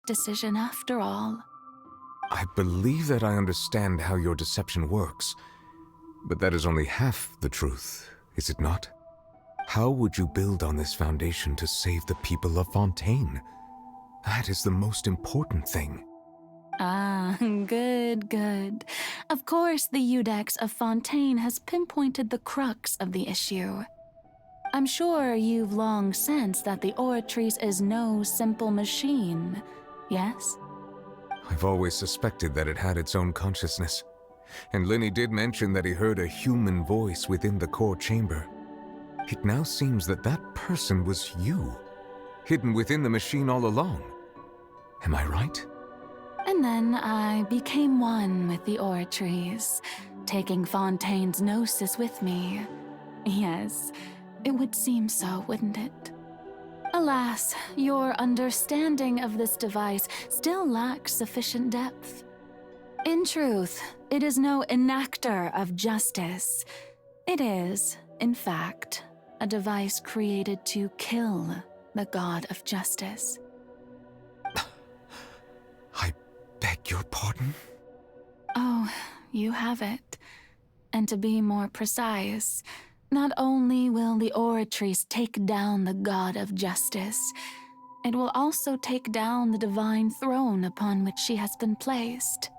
decision after all. I believe that I understand how your deception works, but that is only half the truth, is it not? How would you build on this foundation to save the people of Fontaine? That is the most important thing. Ah, good. Of course, the Iudex of Fontaine has pinpointed the crux of the issue. I'm sure you've long sensed that the Oratrice is no simple machine, yes? I've always suspected that it had its own consciousness, and Lenny did mention that he heard a human voice within the core chamber. It now seems that that person was you, hidden within the machine all along. Am I right? And then I became one with the Oratrice, taking Fontaine's gnosis with me. Yes, it would seem so, wouldn't it? Alas, your understanding of this device still lacks sufficient depth. In truth, it is no enactor of justice. It is, in fact, a device created to kill the god of justice. I beg your pardon? Oh, you have it. And to be more precise, not only will the Oratrice take down the god of justice, it will also take down the divine throne upon which she has been placed.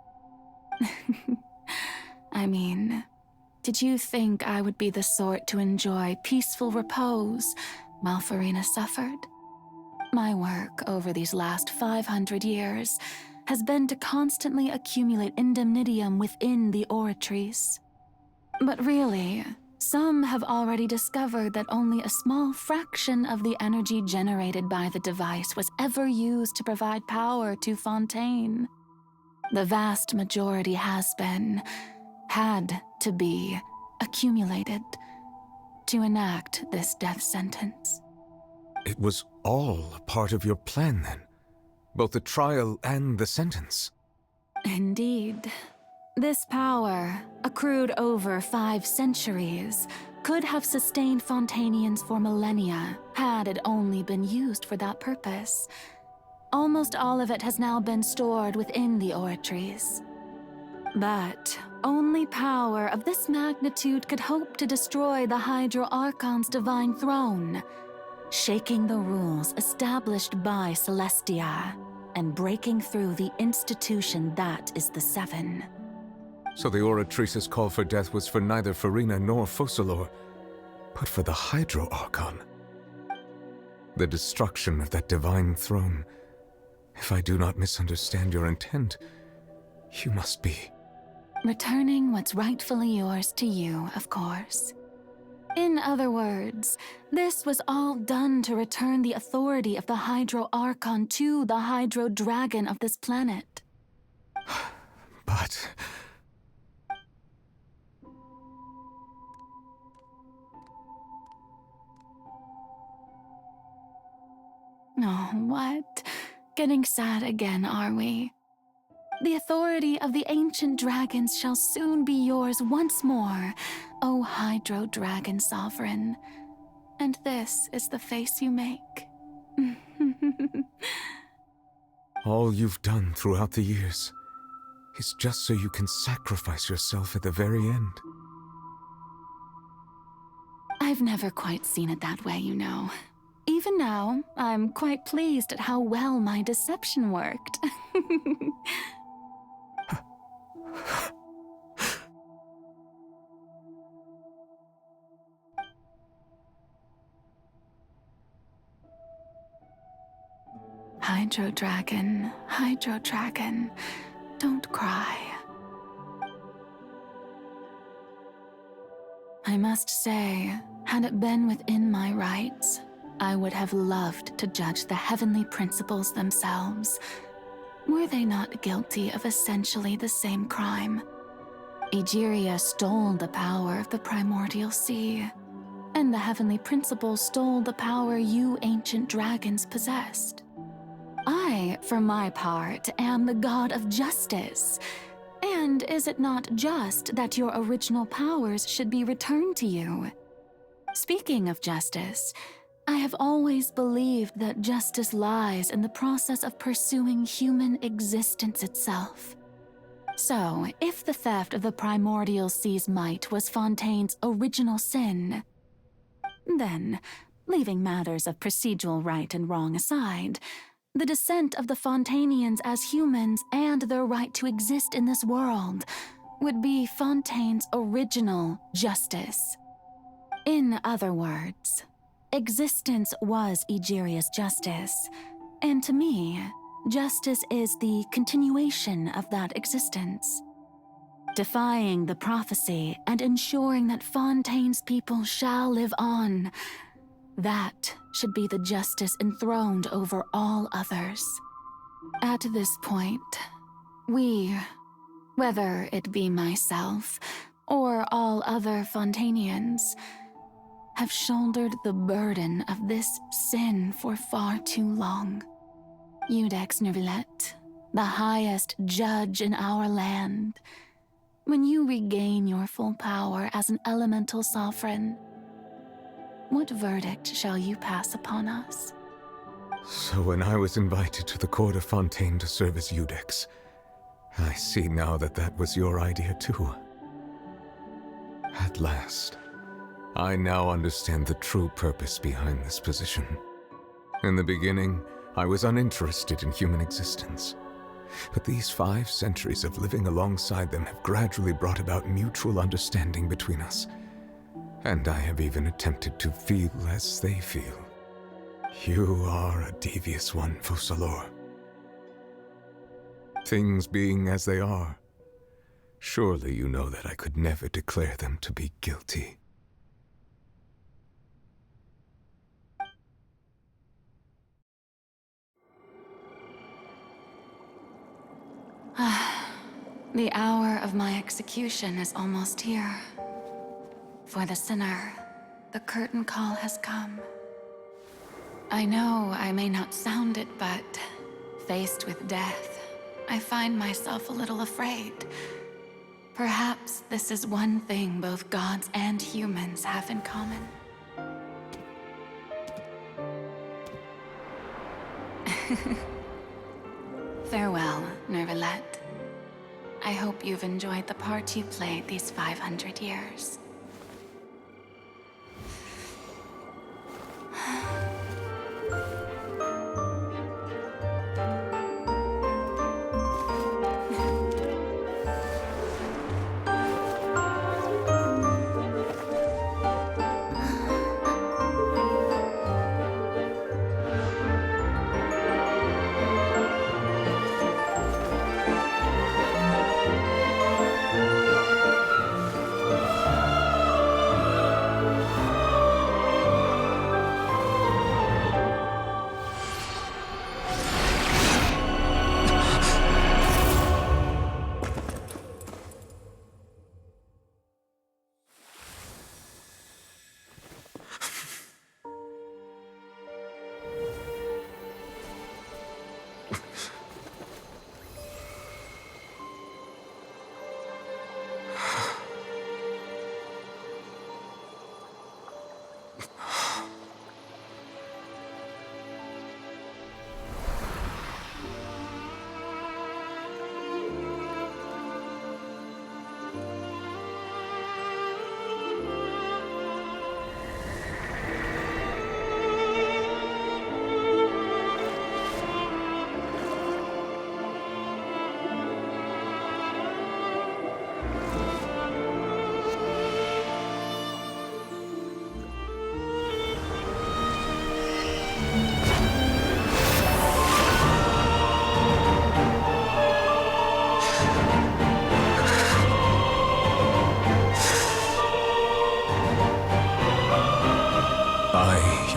I mean, did you think I would be the sort to enjoy peaceful repose while Farina suffered? My work over these last 500 years has been to constantly accumulate indemnitium within the Oratrice. But really, some have already discovered that only a small fraction of the energy generated by the device was ever used to provide power to Fontaine. The vast majority had to be, accumulated to enact this death sentence. It was all a part of your plan, then? Both the trial and the sentence? Indeed. This power, accrued over 5 centuries, could have sustained Fontainians for millennia had it only been used for that purpose. Almost all of it has now been stored within the Oratrice. But only power of this magnitude could hope to destroy the Hydro Archon's divine throne, shaking the rules established by Celestia and breaking through the institution that is the Seven. So the Oratrice's call for death was for neither Farina nor Focalors, but for the Hydro Archon. The destruction of that divine throne. If I do not misunderstand your intent, you must be... Returning what's rightfully yours to you, of course. In other words, this was all done to return the authority of the Hydro Archon to the Hydro Dragon of this planet. But... Oh, what? Getting sad again, are we? The authority of the ancient dragons shall soon be yours once more, O Hydro Dragon Sovereign. And this is the face you make. all you've done throughout the years is just so you can sacrifice yourself at the very end. I've never quite seen it that way, you know. Even now, I'm quite pleased at how well my deception worked. Hydro Dragon, don't cry. I must say, had it been within my rights, I would have loved to judge the heavenly principles themselves. Were they not guilty of essentially the same crime? Egeria stole the power of the primordial sea, and the heavenly principles stole the power you ancient dragons possessed. I, for my part, am the god of justice. And is it not just that your original powers should be returned to you? Speaking of justice, I have always believed that justice lies in the process of pursuing human existence itself. So, if the theft of the primordial sea's might was Fontaine's original sin, then, leaving matters of procedural right and wrong aside, the descent of the Fontanians as humans and their right to exist in this world would be Fontaine's original justice. In other words, existence was Egeria's justice, and to me, justice is the continuation of that existence. Defying the prophecy and ensuring that Fontaine's people shall live on, that should be the justice enthroned over all others. At this point, we, whether it be myself or all other Fontanians, have shouldered the burden of this sin for far too long. Iudex Neuvillette, the highest judge in our land, when you regain your full power as an elemental sovereign, what verdict shall you pass upon us? So when I was invited to the court of Fontaine to serve as Iudex, I see now that that was your idea too. At last, I now understand the true purpose behind this position. In the beginning, I was uninterested in human existence. But these 5 centuries of living alongside them have gradually brought about mutual understanding between us. And I have even attempted to feel as they feel. You are a devious one, Focalors. Things being as they are, surely you know that I could never declare them to be guilty. The hour of my execution is almost here. For the sinner, the curtain call has come. I know I may not sound it, but faced with death, I find myself a little afraid. Perhaps this is one thing both gods and humans have in common. Farewell, Neuvillette. I hope you've enjoyed the part you played these 500 years.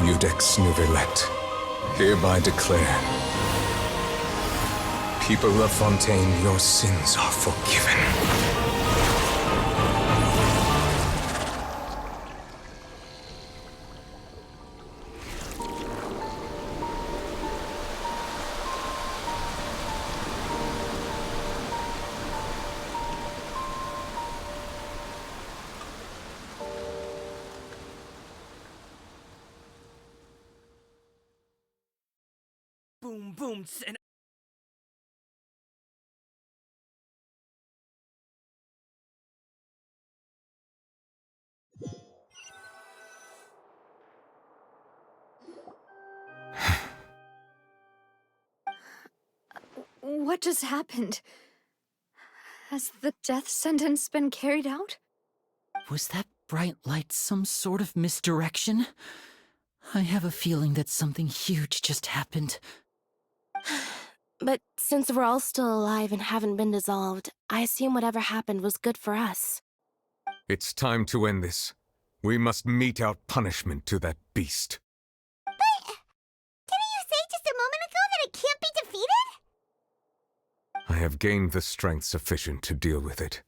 Iudex Neuvillette, hereby declare, people of Fontaine, your sins are forgiven. Boom, boom, and What just happened? Has the death sentence been carried out? was that bright light some sort of misdirection? I have a feeling that something huge just happened. But since we're all still alive and haven't been dissolved, I assume whatever happened was good for us. It's time to end this. We must mete out punishment to that beast. Didn't you say just a moment ago that it can't be defeated? I have gained the strength sufficient to deal with it.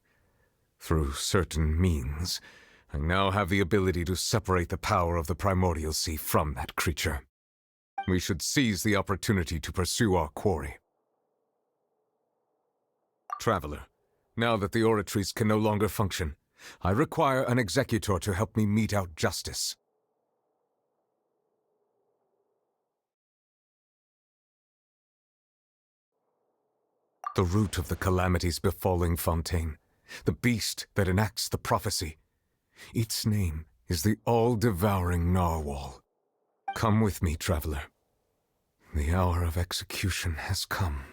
Through certain means, I now have the ability to separate the power of the Primordial Sea from that creature. We should seize the opportunity to pursue our quarry. Traveler, now that the oratories can no longer function, I require an executor to help me mete out justice. The root of the calamities befalling Fontaine, the beast that enacts the prophecy. Its name is the all-devouring Narwhal. Come with me, traveler. The hour of execution has come.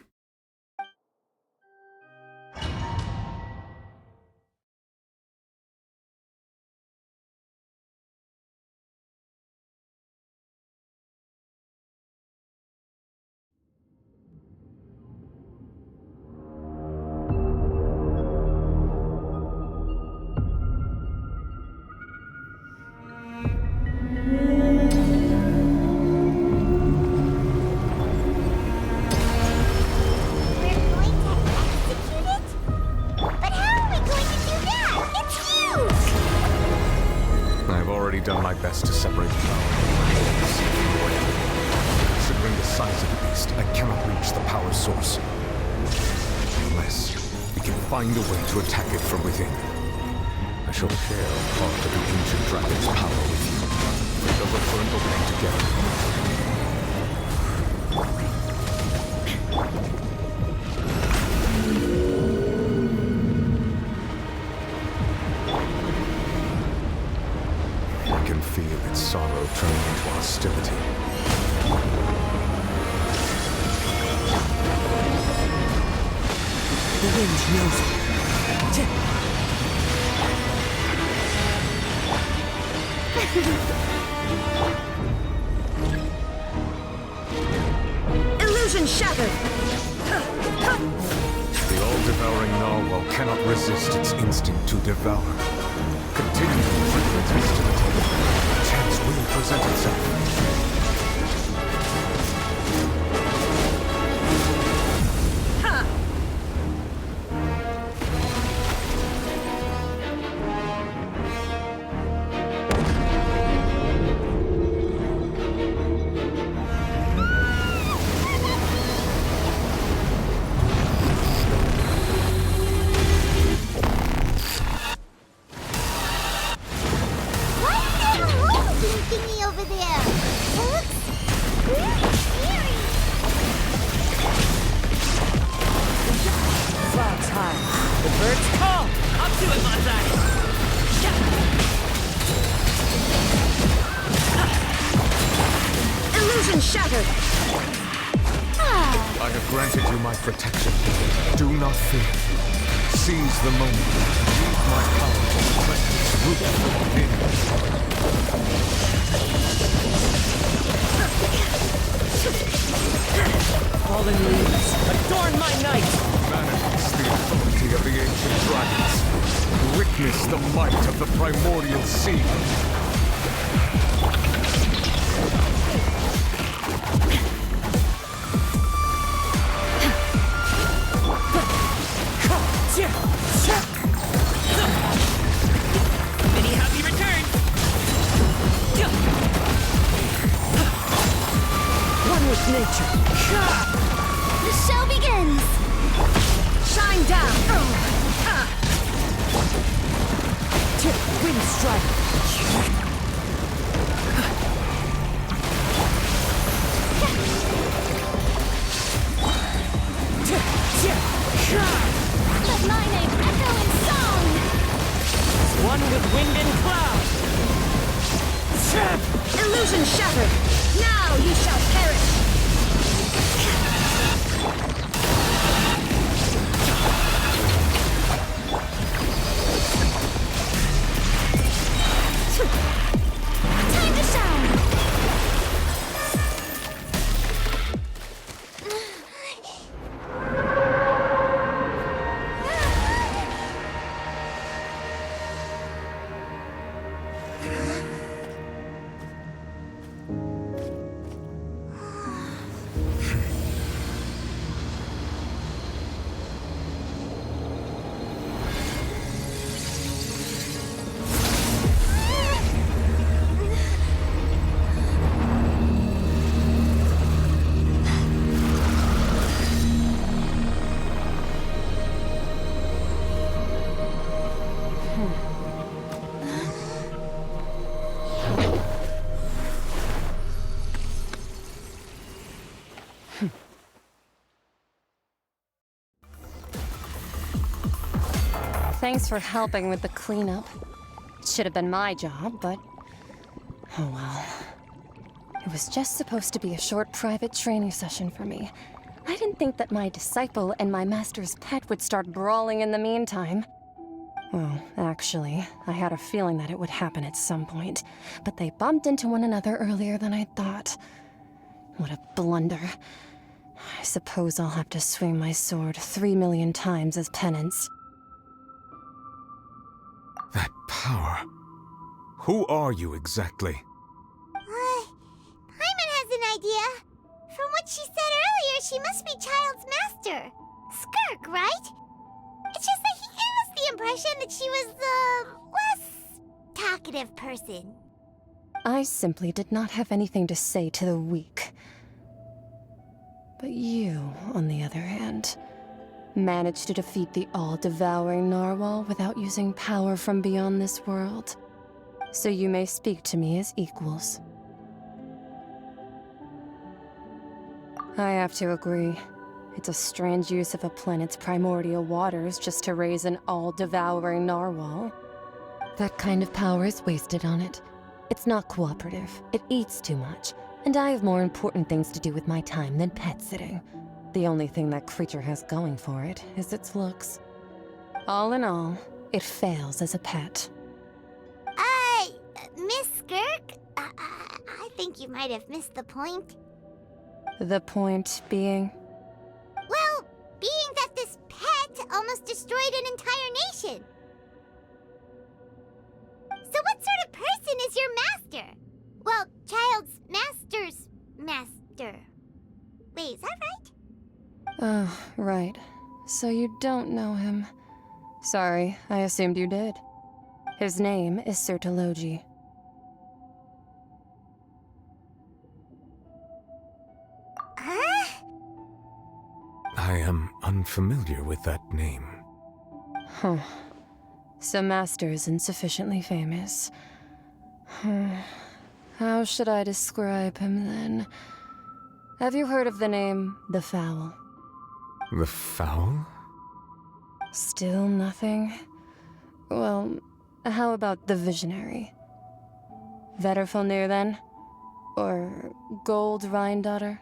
Done my best to separate the power. Considering the size of the beast, I cannot reach the power source. Unless we can find a way to attack it from within. I shall share part of the ancient dragon's power with you. We shall look for an opening I can feel its sorrow turn into hostility. The wind knows it. Illusion shattered! The all-devouring narwhal cannot resist its instinct to devour. Continue to bring the test to the table. A chance will present itself. Thingy over there. It looks really scary. Frogs high. The birds call. Up to it, Manzai. Illusion shattered! I have granted you my protection. Do not fear. Seize the moment. Use my power to press its root from within. Fallen leaves, adorn my night! Manifest the authority of the ancient dragons. Witness the might of the primordial sea. Many happy returns! One with nature. The show begins. Shine down! Wind strike. Let my name echo in song! One with wind and cloud. Illusion shattered! Now you shall perish! Time to shine! Thanks for helping with the cleanup. It should have been my job, but... oh well. It was just supposed to be a short private training session for me. I didn't think that my disciple and my master's pet would start brawling in the meantime. Well, actually, I had a feeling that it would happen at some point, but they bumped into one another earlier than I thought. What a blunder. I suppose I'll have to swing my sword 3 million times as penance. That power. Who are you exactly? Paimon has an idea. From what she said earlier, she must be Child's master. Skirk, right? It's just that he gave us the impression that she was the less talkative person. I simply did not have anything to say to the weak. But you, on the other hand, managed to defeat the all-devouring narwhal without using power from beyond this world. So you may speak to me as equals. I have to agree. It's a strange use of a planet's primordial waters just to raise an all-devouring narwhal. That kind of power is wasted on it. It's not cooperative. It eats too much. And I have more important things to do with my time than pet sitting. The only thing that creature has going for it is its looks. All in all, it fails as a pet. Miss Skirk? I think you might have missed the point. The point being? Well, being that this pet almost destroyed an entire nation. So what sort of person is your master? Well, Child's master's master. Wait, is that right? Oh, right. So you don't know him. Sorry, I assumed you did. His name is Sertologi. Huh? I am unfamiliar with that name. Huh. So Master isn't sufficiently famous. How should I describe him then? Have you heard of the name The Fowl? The Fowl? Still nothing? Well, how about the Visionary? Vetterfalnir then? Or Gold Rhindaughter?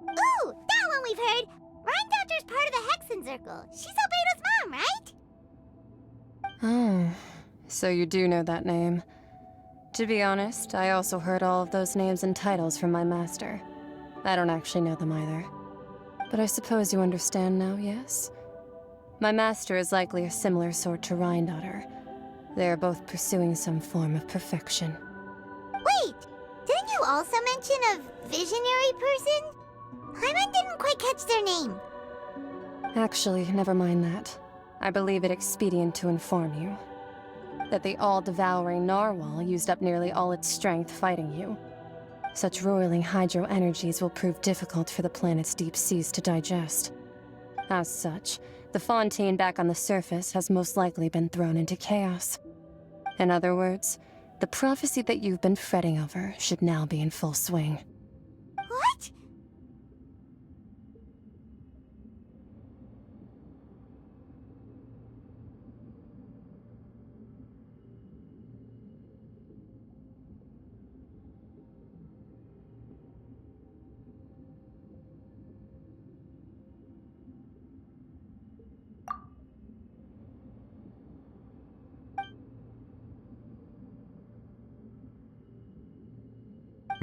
Ooh, that one we've heard. Rhindaughter's part of the Hexen Circle. She's Albedo's mom, right? Oh, so you do know that name. To be honest, I also heard all of those names and titles from my master. I don't actually know them either. But I suppose you understand now, yes? My master is likely a similar sort to Rhindaughter. They are both pursuing some form of perfection. Wait, didn't you also mention a visionary person? Paimon didn't quite catch their name. Actually, never mind that. I believe it expedient to inform you that the all-devouring narwhal used up nearly all its strength fighting you. Such roiling hydro energies will prove difficult for the planet's deep seas to digest. As such, the Fontaine back on the surface has most likely been thrown into chaos. In other words, the prophecy that you've been fretting over should now be in full swing. What?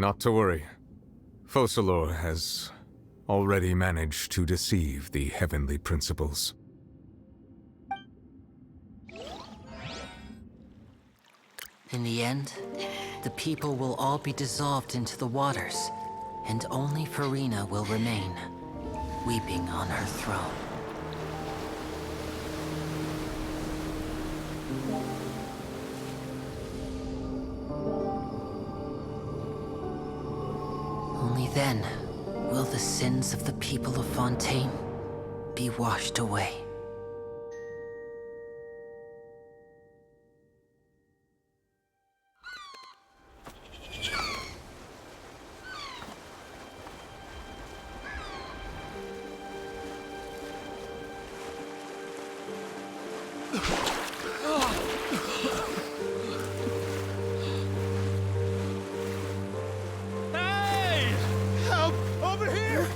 Not to worry. Focalor has already managed to deceive the heavenly principles. In the end, the people will all be dissolved into the waters, and only Furina will remain, weeping on her throne. Only then will the sins of the people of Fontaine be washed away. Hey! Help! Over here!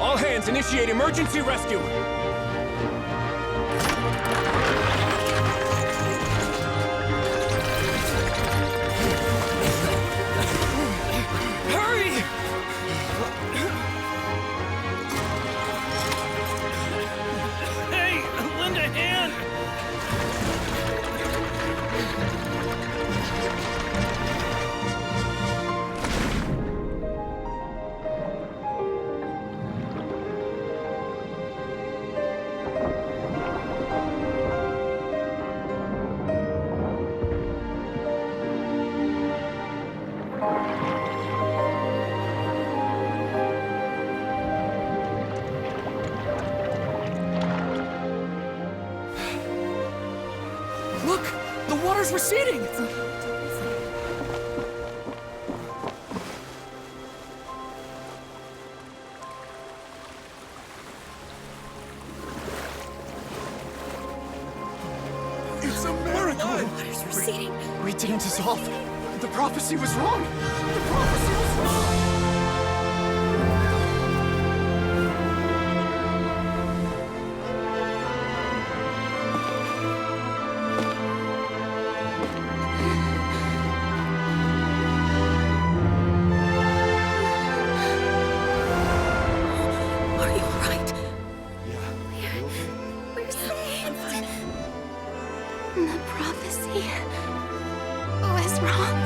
All hands, initiate emergency rescue! Hurry! Hey, lend a hand! Look! The water's receding! It's a miracle! The water's receding. We didn't dissolve. The prophecy was wrong! The prophecy was wrong! Are you alright? Yeah. We're saved. The prophecy was wrong.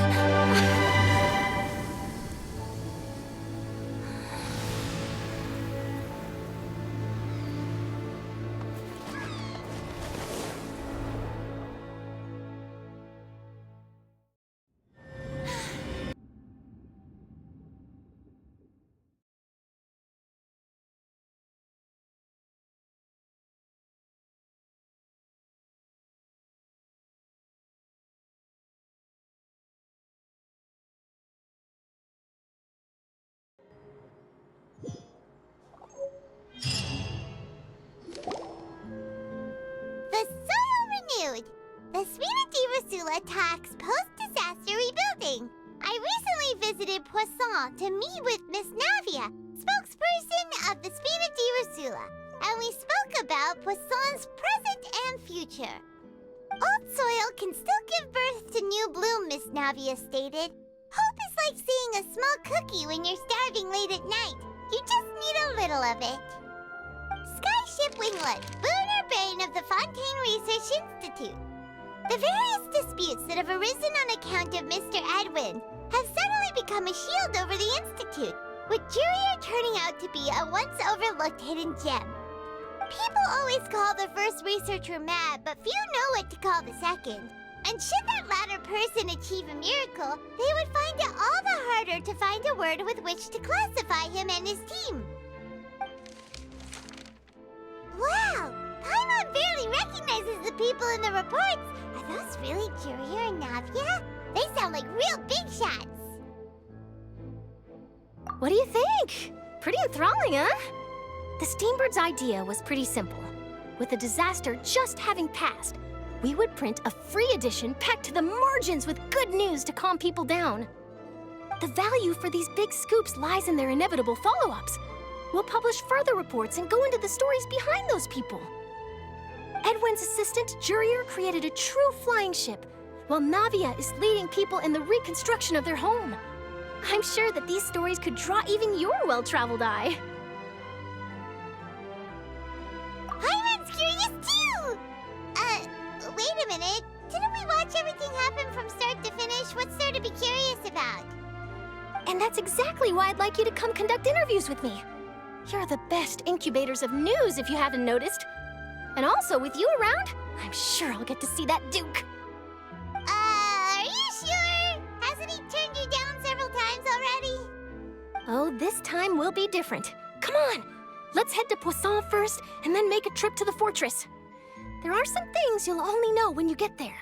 The soil renewed. The Spina di Rosula talks post-disaster rebuilding. I recently visited Poisson to meet with Miss Navia, spokesperson of the Spina di Rosula, and we spoke about Poisson's present and future. Old soil can still give birth to new bloom, Miss Navia stated. Hope is like seeing a small cookie when you're starving late at night. You just need a little of it. Skyship Winglet, boon or bane of the Fontaine Research Institute. The various disputes that have arisen on account of Mr. Edwin have suddenly become a shield over the Institute, with Jurier turning out to be a once overlooked hidden gem. People always call the first researcher mad, but few know what to call the second. And should that latter person achieve a miracle, they would find it all the harder to find a word with which to classify him and his team. Wow! Paimon barely recognizes the people in the reports. Are those really Jurier and Navia? They sound like real big shots. What do you think? Pretty enthralling, huh? The Steambird's idea was pretty simple. With the disaster just having passed, we would print a free edition packed to the margins with good news to calm people down. The value for these big scoops lies in their inevitable follow-ups. We'll publish further reports and go into the stories behind those people. Edwin's assistant, Jurier, created a true flying ship, while Navia is leading people in the reconstruction of their home. I'm sure that these stories could draw even your well-traveled eye. Hyman's curious too! Wait a minute. Didn't we watch everything happen from start to finish? What's there to be curious about? And that's exactly why I'd like you to come conduct interviews with me. You're the best incubators of news, if you haven't noticed. And also, with you around, I'm sure I'll get to see that Duke. Are you sure? Hasn't he turned you down several times already? Oh, this time will be different. Come on! Let's head to Poisson first, and then make a trip to the fortress. There are some things you'll only know when you get there.